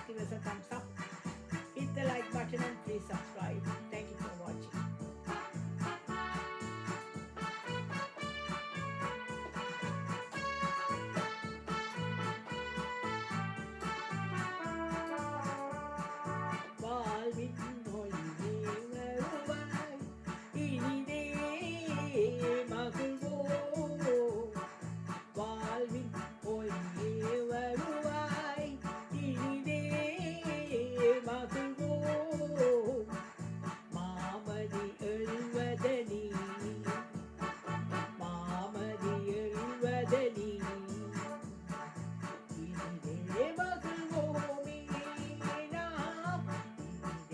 give us a thumbs up, hit the like button and please subscribe. Thank you for watching. வாழ்வின் மொழியே வருவாய், இனிதே மகிழ்வோம். வாழ்வின் மொழியே வருவாய், இனிதே மகிழ்வோம். மாமதி எழுவதனி, மாமதி எழுவதனி, இனிதே மகிழ்வோமே நாம்,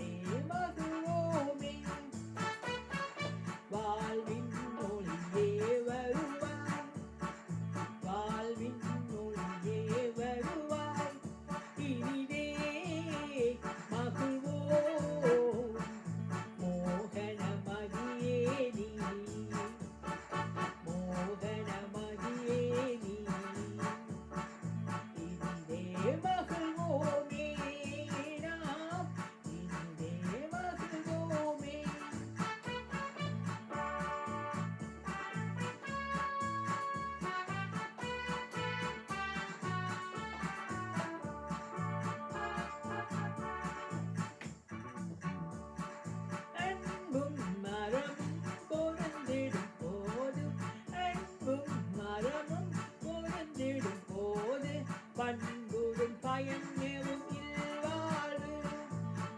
இனிதே மகிழ்வோமே. வாழ்வின் மொழியே வருவாய், வாழ்வின் மொழியே வருவாய், இனிதே மகிழ்வோம். மோகனமதியே நீ, மோகனமதியே நீ, இனிதே மகிழ்வோமே நாம், இனிதே மகிழ்வோமே. அன்பும் மரமும் பொருந்திடும் போதும், அன்பும் மரமும் பொருந்திடும் போது, பண்புறும் பயன் எவும் இல்வாழ்வு,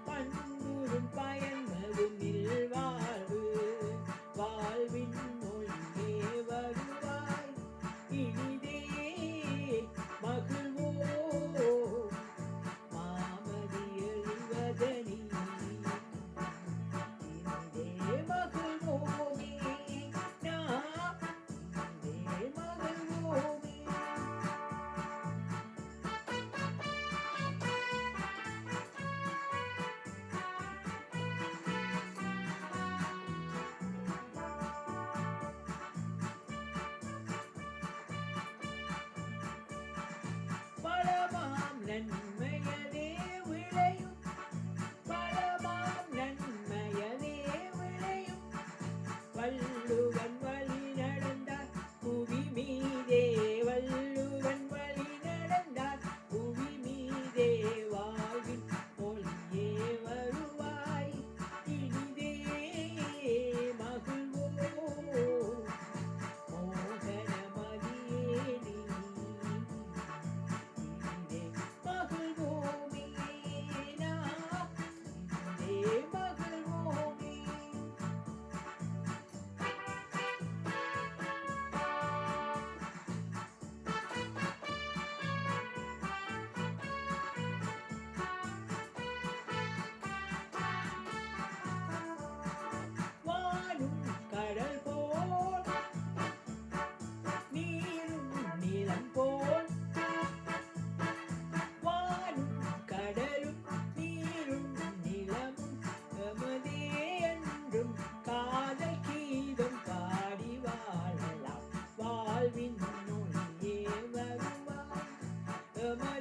பண்புறும் பயன் எவும் இல்வாழ்வு. வாழ்வின் மொழியே வருவாய், இனிதே மகிழ்வோம். மாமதி எழுவதனி, இனிதே மகிழ்வோமே நாம், இனிதே மகிழ்வோமே. பலமாம் நன்மையதே விளையும், பலமாம் நன்மையதே விளையும். வள்ளுவன் வழி நடந்தார் புவி மீதே, வள்ளுவன் வழி நடந்தார் புவி மீதே. வாழ்வின் மொழியே வருவாய், இனிதே மகிழ்வோம். மோகனமதியே நீ, இனிதே மகிழ்வோமே நாம், இனிதே மகிழ்வோமே. வானும் கடல் போல், நீரும் நிலம் போல், வானும் கடலும் நீரும் நிலமும் எமதே என்றும் காதல் கீதம் பாடி வாழலாம். வாழ்வின் மொழியே வருவாய், எமதே